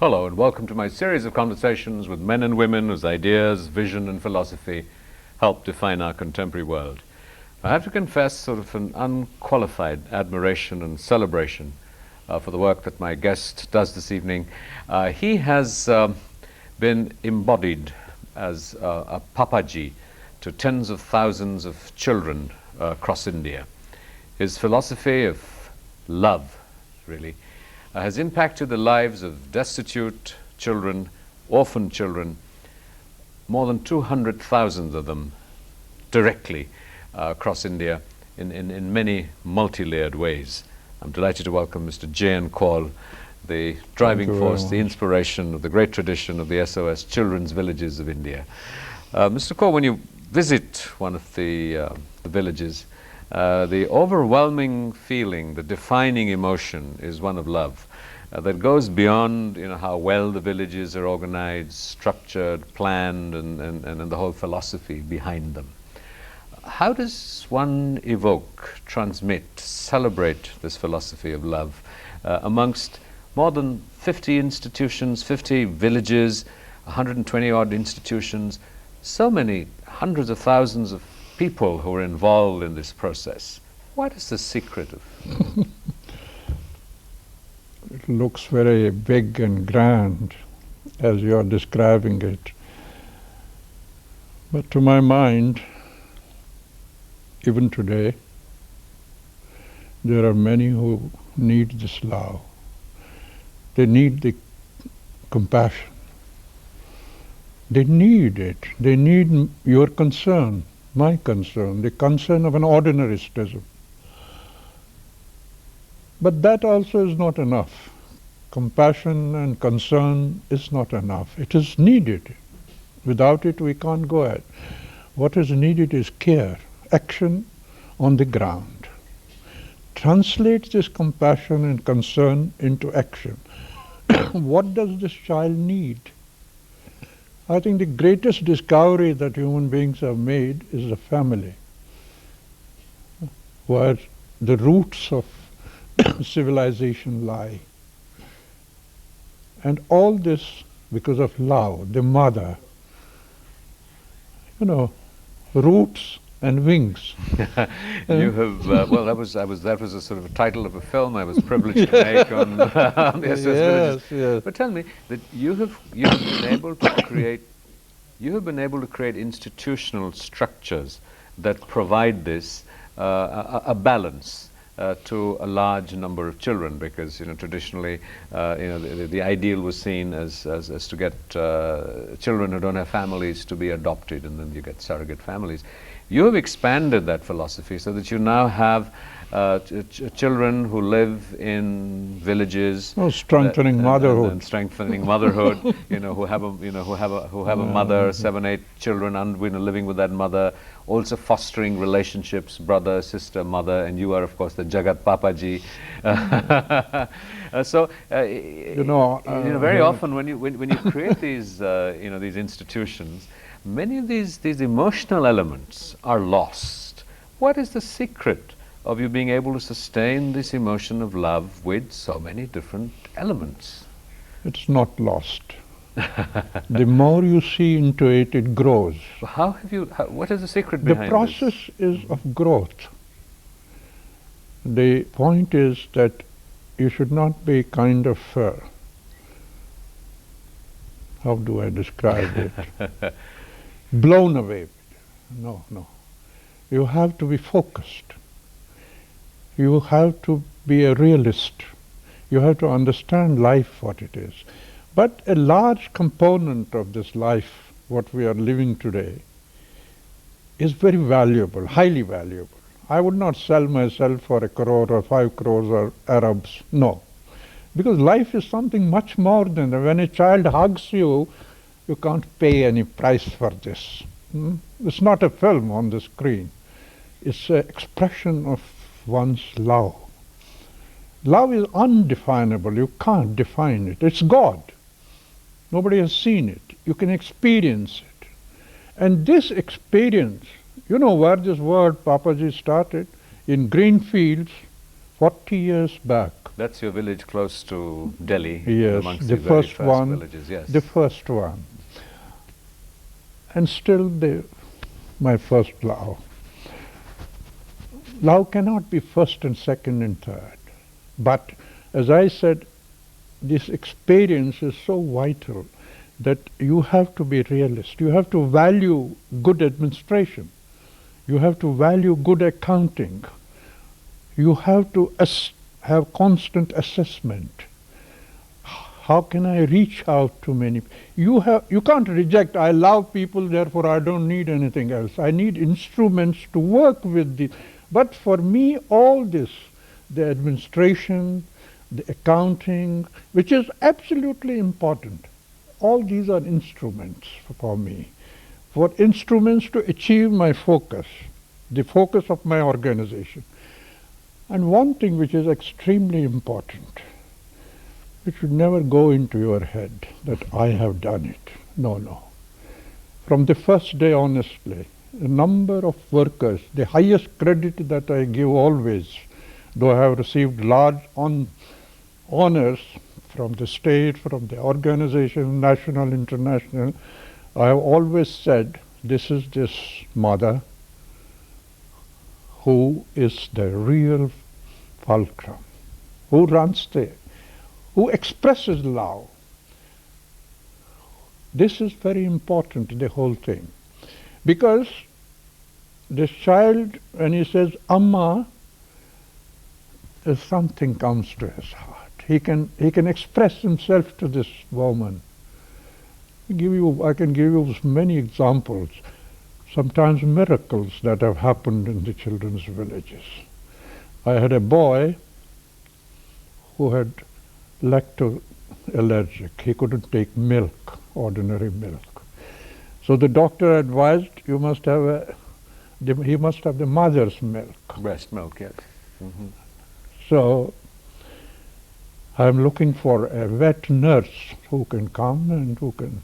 follow, and welcome to my series of conversations with men and women whose ideas, vision and philosophy help define our contemporary world. I have to confess sort of an unqualified admiration and celebration for the work that my guest does this evening. He has been embodied as a papaji to tens of thousands of children across India. His philosophy of love, really, has impacted the lives of destitute children, orphan children, more than 200,000 of them directly across India in many multi-layered ways. I'm delighted to welcome Mr. Jagan Kaul, the driving force, the inspiration of the great tradition of the SOS Children's Villages of India. Mr. Kaul, when you visit one of the villages, the overwhelming feeling, the defining emotion is one of love that goes beyond, how well the villages are organized, structured, planned, and the whole philosophy behind them. How does one evoke, transmit, celebrate this philosophy of love amongst more than 50 institutions, 50 villages, 120 odd institutions, so many hundreds of thousands of people who are involved in this process? What is the secret of It looks very big and grand as you are describing it. But to my mind, even today, there are many who need this love. They need the compassion. They need it. They need your concern, my concern, the concern of an ordinary citizen. But that also is not enough. Compassion and concern is not enough. It is needed. Without it, we can't go ahead. What is needed is care, action on the ground. Translate this compassion and concern into action. What does this child need? I think the greatest discovery that human beings have made is the family, where the roots of civilization lie. And all this because of love, the mother. Roots and wings. You have well, that was a sort of a title of a film I was privileged to make on the SOS Villages. Yes. But tell me that you have been able to create institutional structures that provide this a balance to a large number of children, because traditionally the ideal was seen as to get children who don't have families to be adopted, and then you get surrogate families. You have expanded that philosophy so that you now have children who live in villages, strengthening motherhood, and strengthening motherhood. Who have a mother, 7, 8 children, living with that mother, also fostering relationships, brother, sister, mother, and you are of course the Jagat Papaji. Very often when you create these these institutions, many of these emotional elements are lost. What is the secret of you being able to sustain this emotion of love with so many different elements? It's not lost. The more you see into it, it grows. What is the secret behind this? The process is of growth. The point is that you should not be kind of, how do I describe it? Blown away. No. You have to be focused. You have to be a realist. You have to understand life, what it is. But a large component of this life, what we are living today, is very valuable, highly valuable. I would not sell myself for 1 crore or 5 crores or Arabs, no. Because life is something much more than that. When a child hugs you, you can't pay any price for this. It's not a film on the screen. It's an expression of one's love. Love is undefinable. You can't define it. It's God. Nobody has seen it. You can experience it. And this experience, where this word Papaji started? In green fields, 40 years back. That's your village close to Delhi, Yes, amongst the very first one. villages, yes. The first one. And still my first love. Love cannot be first and second and third. But as I said, this experience is so vital that you have to be realist. You have to value good administration. You have to value good accounting. You have to have constant assessment. How can I reach out to many? You can't reject, I love people, therefore I don't need anything else. I need instruments to work with the. But for me, all this, the administration, the accounting, which is absolutely important, all these are instruments for me. For instruments to achieve my focus, the focus of my organization. And one thing which is extremely important, it should never go into your head that I have done it. No, no. From the first day, honestly, the number of workers, the highest credit that I give always, though I have received large honors from the state, from the organization, national, international, I have always said, this is this mother who is the real fulcrum, who runs who expresses love. This is very important, the whole thing. Because this child, when he says, Amma, something comes to his heart. He can express himself to this woman. I can give you many examples, sometimes miracles that have happened in the children's villages. I had a boy who had lactose allergic. He couldn't take milk, ordinary milk. So the doctor advised he must have the mother's milk. Breast milk, yes. Mm-hmm. So I'm looking for a vet nurse who can come and who can.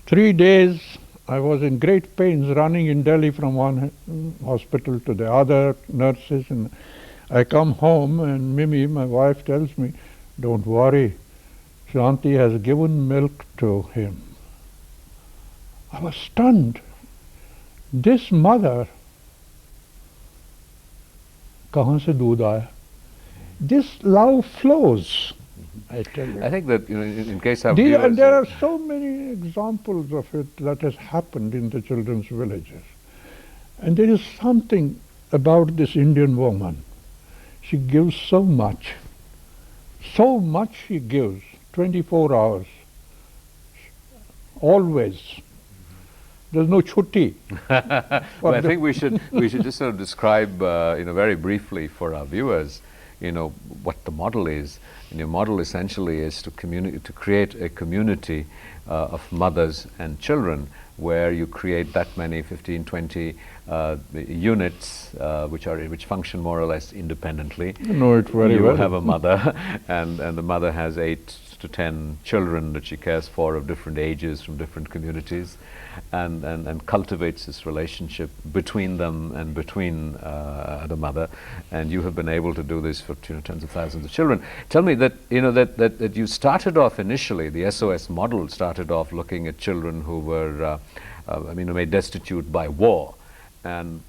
3 days I was in great pains running in Delhi from one hospital to the other, nurses, and I come home and Mimi, my wife, tells me, don't worry, Shanti has given milk to him. I was stunned. This mother, kahan se doodh aaya? This love flows, I tell you. I think that, in case of And there are so many examples of it that has happened in the children's villages. And there is something about this Indian woman. She gives so much she gives, 24 hours, always. There's no chutti. Well, I think we should just sort of describe, very briefly for our viewers, what the model is. And your model essentially is to create a community of mothers and children where you create that many 15, 20 units which function more or less independently. You know it very well. You have a mother and the mother has 8 to 10 children that she cares for of different ages from different communities and cultivates this relationship between them and between the mother. And you have been able to do this for tens of thousands of children. Tell me that that you started off initially, the SOS model started off looking at children who were made destitute by war, and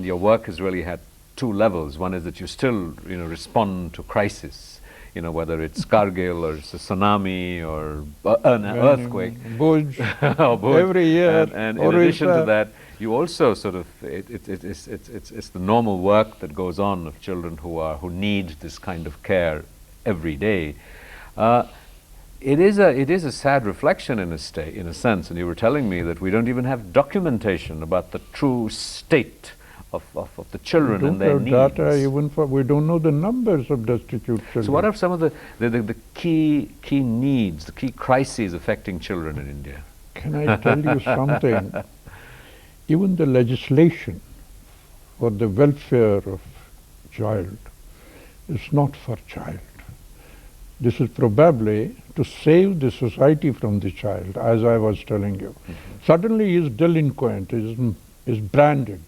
your work has really had 2 levels. One is that you still respond to crisis, whether it's Kargil or it's a tsunami or an earthquake. Bhuj, or Bhuj. every year. And in addition to that, you also sort of, it's the normal work that goes on of children who need this kind of care every day. It is a sad reflection in a sense, and you were telling me that we don't even have documentation about the true state of the children and their needs. Data we don't know the numbers of destitute children. So what are some of the key needs, the key crises affecting children in India? Can I tell you something? Even the legislation for the welfare of child is not for child. This is probably to save the society from the child, as I was telling you. Mm-hmm. Suddenly he is delinquent, is branded.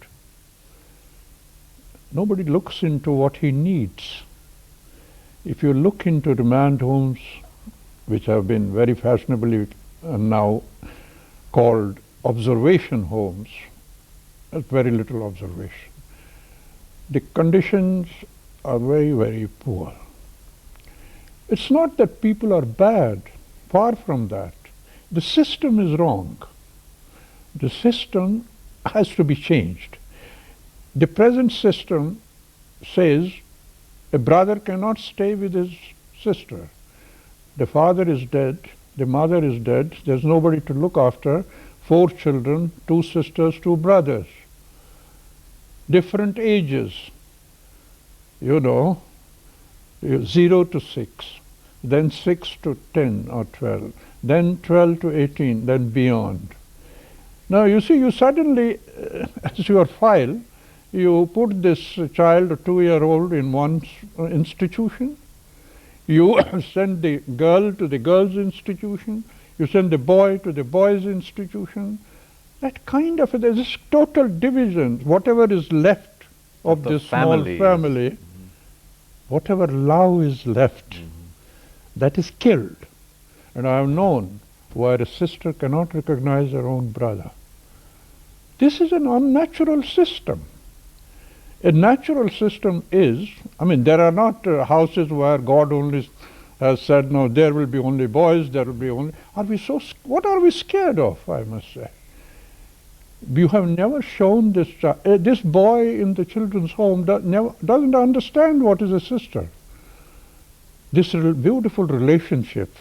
Nobody looks into what he needs. If you look into remand homes, which have been very fashionably now called observation homes, there's very little observation. The conditions are very, very poor. It's not that people are bad, far from that. The system is wrong. The system has to be changed. The present system says a brother cannot stay with his sister. The father is dead, the mother is dead, there's nobody to look after, 4 children, 2 sisters, 2 brothers. Different ages, 0 to 6, then 6 to 10 or 12, then 12 to 18, then beyond. Now you see, you suddenly, as your file, you put this child, a 2-year-old, in one institution. You send the girl to the girls' institution. You send the boy to the boys' institution. That kind of, there's this total division. Whatever is left of this small family, whatever love is left, that is killed. And I have known where a sister cannot recognize her own brother. This is an unnatural system. A natural system is, there are not houses where God only has said, no, there will be only boys, there will be only... What are we scared of, I must say? You have never shown this child. This boy in the children's home doesn't understand what is a sister. This beautiful relationship.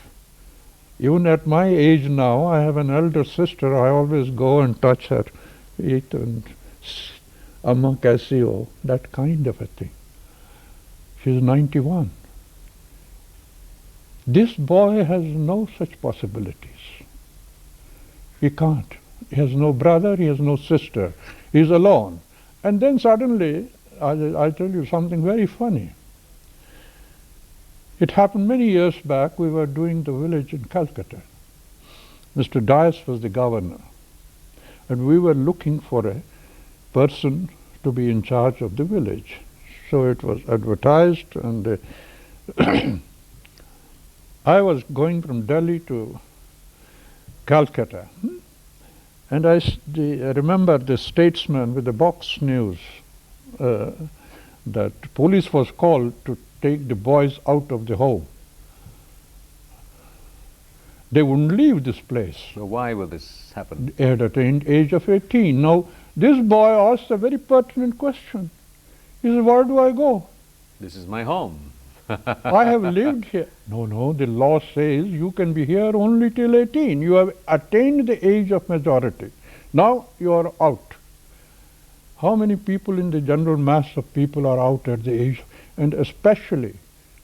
Even at my age now, I have an elder sister. I always go and touch her feet and Amma kaisi ho, that kind of a thing. She's 91. This boy has no such possibilities. He can't. He has no brother, he has no sister. He's alone. And then suddenly, I'll tell you something very funny. It happened many years back. We were doing the village in Calcutta. Mr. Dias was the governor. And we were looking for a person to be in charge of the village. So it was advertised, and I was going from Delhi to Calcutta. And I remember the statesman with the box news that police was called to take the boys out of the home. They wouldn't leave this place. So why will this happen? At the age of 18. Now, this boy asked a very pertinent question. He said, where do I go? This is my home. I have lived here. No, the law says you can be here only till 18. You have attained the age of majority. Now you are out. How many people in the general mass of people are out at the age? And especially,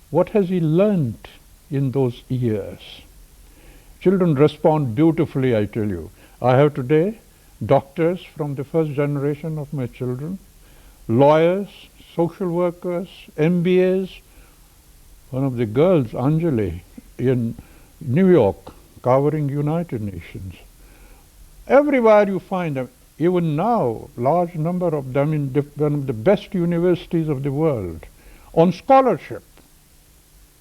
what has he learned in those years? Children respond beautifully, I tell you. I have today doctors from the first generation of my children, lawyers, social workers, MBAs. One of the girls, Anjali, in New York, covering United Nations. Everywhere you find them, even now, large number of them in one of the best universities of the world, on scholarship.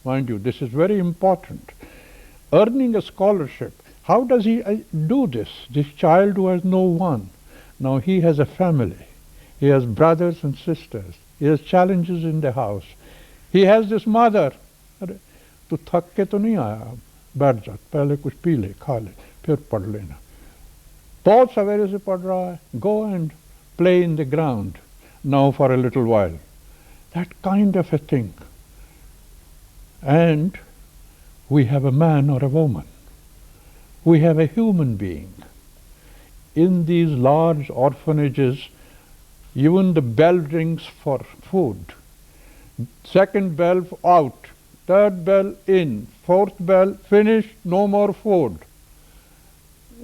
Mind you, this is very important. Earning a scholarship. How does he do this? This child who has no one. Now he has a family. He has brothers and sisters. He has challenges in the house. He has this mother. तू थक के तो नहीं आया, बैठ जा, पहले कुछ पी ले, खा ले, फिर पढ़ लेना. बहुत सवेरे से पढ़ रहा है. Go and play in the ground now for a little while. That kind of a thing. And we have a man or a woman. We have a human being. In these large orphanages, even the bell rings for food. Second bell out, third bell in, fourth bell finished, no more food.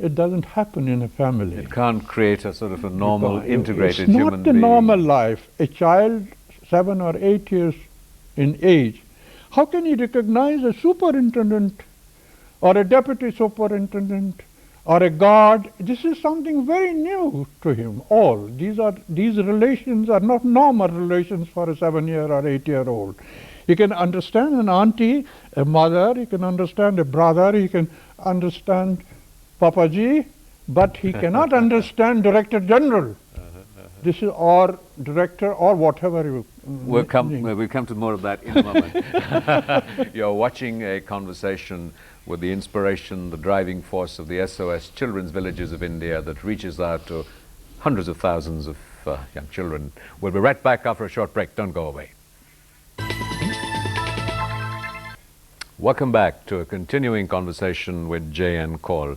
It doesn't happen in a family. It can't create a sort of a normal, integrated human being. It's not the normal life. A child 7 or 8 years in age, how can he recognize a superintendent or a deputy superintendent or a god. This is something very new to him. All these relations are not normal relations for a 7-year or 8-year-old. He can understand an auntie, a mother, he can understand a brother, he can understand Papaji, but he cannot understand Director General. This is or director or whatever you. We'll come to more of that in a moment. You're watching a conversation with the inspiration, the driving force of the SOS Children's Villages of India that reaches out to hundreds of thousands of young children. We'll be right back after a short break. Don't go away. Welcome back to a continuing conversation with Jagan Kaul.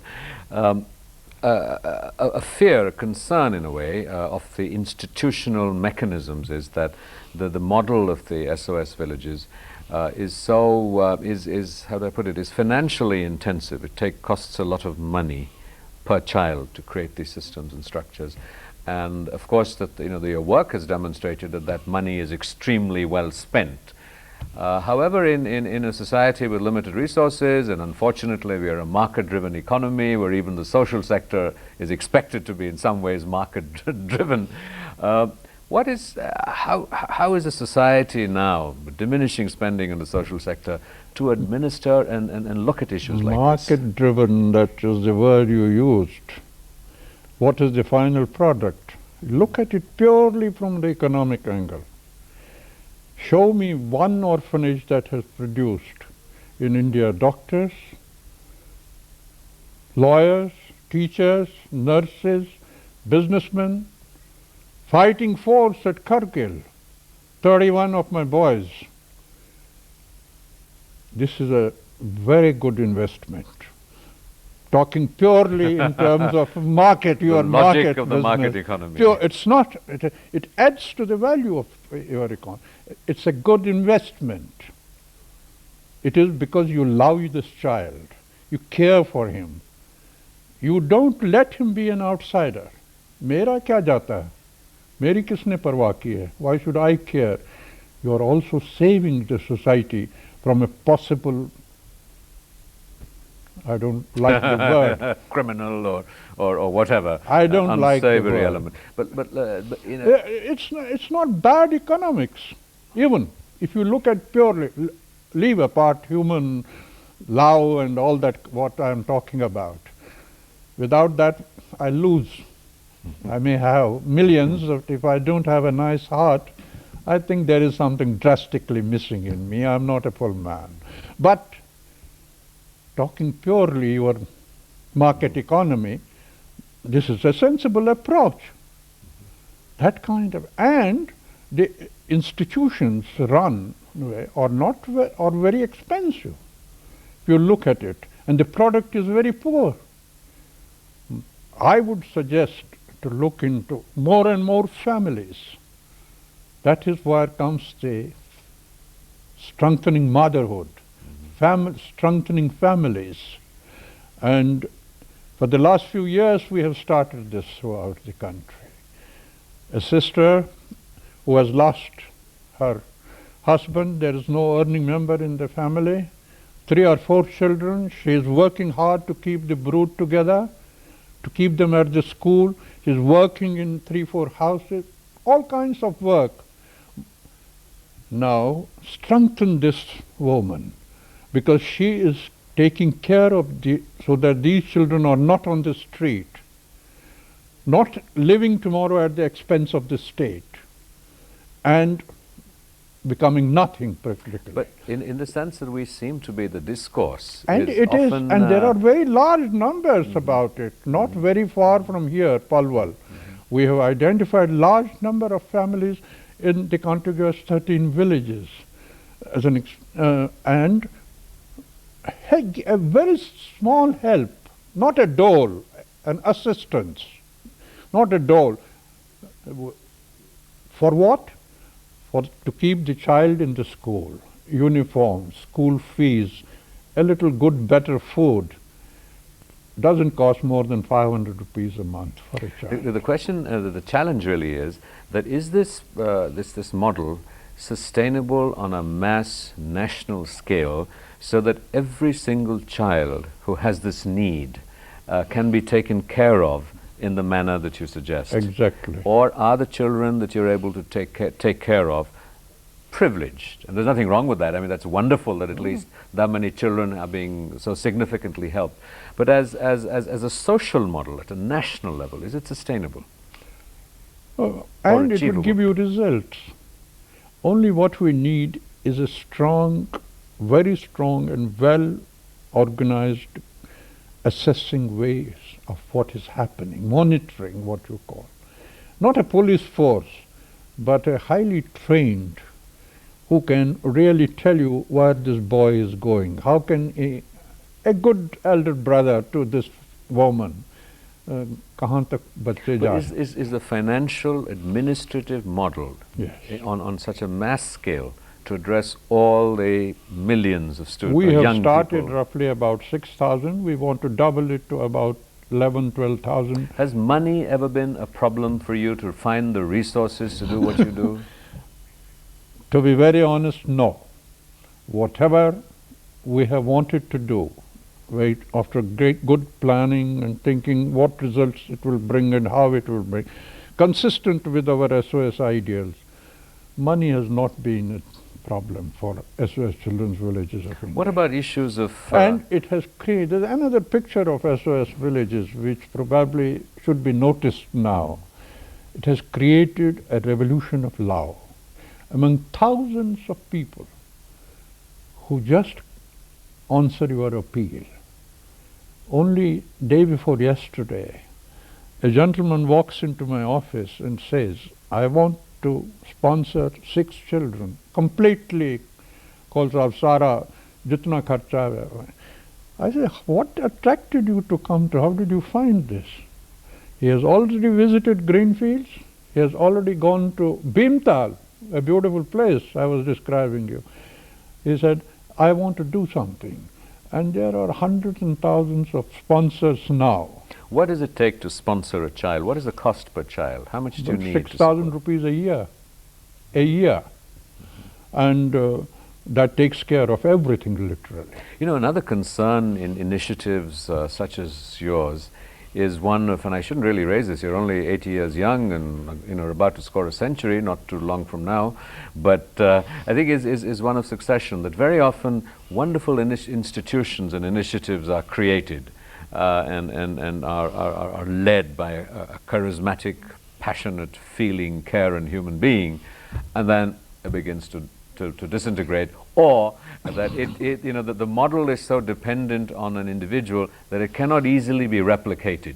A fear, a concern in a way of the institutional mechanisms is that the model of the SOS villages is so, how do I put it, is financially intensive. It costs a lot of money per child to create these systems and structures. And of course that, your work has demonstrated that money is extremely well spent. However, in a society with limited resources, and unfortunately we are a market-driven economy where even the social sector is expected to be in some ways market-driven, how is a society now, with diminishing spending in the social sector, to administer and look at issues like this? Market-driven, that is the word you used. What is the final product? Look at it purely from the economic angle. Show me one orphanage that has produced in India doctors, lawyers, teachers, nurses, businessmen, fighting force at Kargil, 31 of my boys. This is a very good investment. Talking purely in terms of market, your market logic of the business. market economy. It's not, it adds to the value of your economy. It's a good investment. It is because you love this child. You care for him. You don't let him be an outsider. Mera kya jata hai? Meri kisne parwah ki hai? Why should I care? You are also saving the society from a possible, I don't like the word. Criminal or whatever. I don't like the unsavory word. element. But it's not bad economics. Even if you look at purely, leave apart human love and all that what I am talking about. Without that, I lose. I may have millions, but if I don't have a nice heart, I think there is something drastically missing in me. I'm not a full man. But talking purely your market economy, this is a sensible approach. That kind of, and the institutions run are very expensive. If you look at it, and the product is very poor. I would suggest to look into more and more families. That is where comes the strengthening motherhood, strengthening families. And for the last few years we have started this throughout the country. A sister who has lost her husband, there is no earning member in the family, 3 or 4 children, she is working hard to keep the brood together, to keep them at the school, she is working in 3-4 houses, all kinds of work. Now strengthen this woman, because she is taking care of so that these children are not on the street, not living tomorrow at the expense of the state, and becoming nothing practically. But in the sense that we seem to be the discourse. And often, and there are very large numbers about it, not very far from here, Palwal. We have identified large number of families in the contiguous 13 villages, as and a very small help, not a dole, an assistance, not a dole. For what? To keep the child in the school, uniforms, school fees, a little good, better food. Doesn't cost more than 500 rupees a month for a child. The question, the challenge really is that is this model sustainable on a mass national scale, so that every single child who has this need can be taken care of in the manner that you suggest? Exactly. Or are the children that you're able to take care of privileged? And there's nothing wrong with that. I mean, that's wonderful that at least that many children are being so significantly helped. But as a social model at a national level, is it sustainable? And it will give you results. Only what we need is a strong, very strong and well organized assessing ways of what is happening, monitoring what you call. Not a police force, but a highly trained who can really tell you where this boy is going. How can a good elder brother to this woman, kahan tak bacche ja rahe? Is the financial administrative model on such a mass scale to address all the millions of students, we have young started people? Roughly about 6,000. We want to double it to about 11, 12,000. Has money ever been a problem for you to find the resources to do what you do? To be very honest, no. Whatever we have wanted to do, after good planning and thinking what results it will bring and how it will bring, consistent with our SOS ideals, money has not been a problem for SOS Children's Villages of India. What about issues of... and it has created another picture of SOS Villages which probably should be noticed now. It has created a revolution of love among thousands of people who just answer your appeal. Only day before yesterday, a gentleman walks into my office and says, I want to sponsor 6 children, completely, calls out Sara, jitna kharcha hai. I say, what attracted you to come to, how did you find this? He has already visited Greenfields, he has already gone to Bhimtal, a beautiful place I was describing you. He said, I want to do something. And there are hundreds and thousands of sponsors now. What does it take to sponsor a child? What is the cost per child? How much do you need? 6,000 rupees a year. A year. And that takes care of everything, literally. You know, another concern in initiatives such as yours is one of, and I shouldn't really raise this, you're only 80 years young and about to score a century, not too long from now, but I think is one of succession, that very often wonderful institutions and initiatives are created and are led by a charismatic, passionate, feeling, caring human being, and then it begins to disintegrate, or that that the model is so dependent on an individual that it cannot easily be replicated.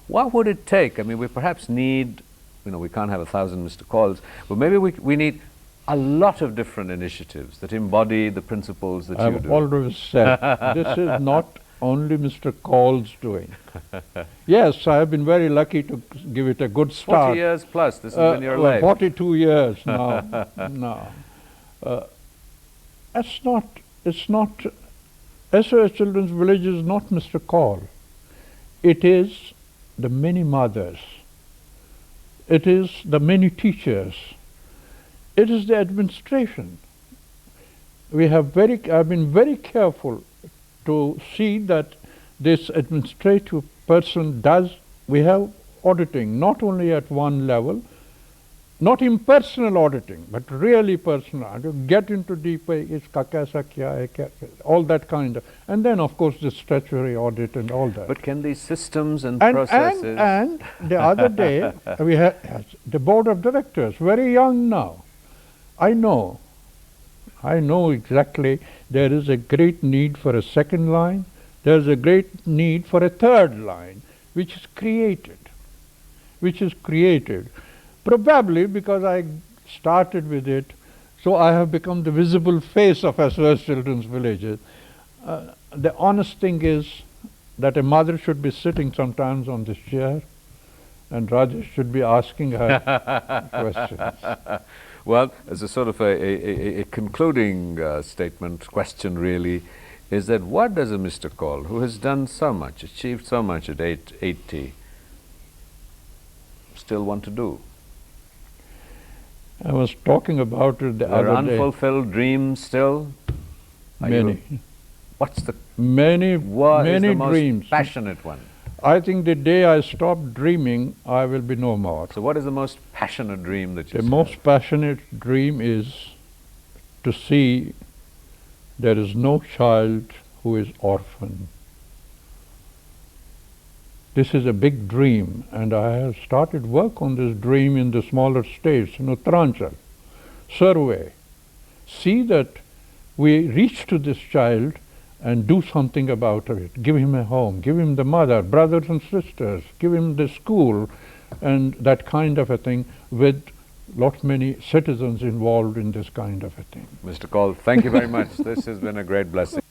What would it take? I mean, we perhaps need, we can't have 1,000 Mr. Kauls, but maybe we need a lot of different initiatives that embody the principles that you do. I've always said, this is not only Mr. Kaul's doing. Yes, I have been very lucky to give it a good start. 40 years plus, this has been your life. 42 years now. No. It's not, SOS Children's Village is not Mr. Kaul. It is the many mothers. It is the many teachers. It is the administration. I've been very careful to see that this administrative person we have auditing, not only at one level, not impersonal auditing, but really personal. To get into deep way, all that kind of, and then of course the statutory audit and all that. But can these systems and processes... And the other day, we had the board of directors, very young now. I know exactly there is a great need for a second line, there is a great need for a third line, which is created. Probably because I started with it, so I have become the visible face of SOS Children's Villages. The honest thing is that a mother should be sitting sometimes on this chair and Rajesh should be asking her questions. Well, as a sort of a concluding statement, question really, is that what does a Mr. Kaul, who has done so much, achieved so much at 80, still want to do? I was talking about it the other day. Unfulfilled dreams still? Many. What's the many the dreams. most passionate one? I think the day I stop dreaming, I will be no more. So what is the most passionate dream that you The have? most passionate dream is to see there is no child who is orphan. This is a big dream, and I have started work on this dream in the smaller states, Uttaranchal. Survey. See that we reach to this child and do something about it. Give him a home, give him the mother, brothers and sisters, give him the school, and that kind of a thing, with many citizens involved in this kind of a thing. Mr. Kaul, thank you very much. This has been a great blessing.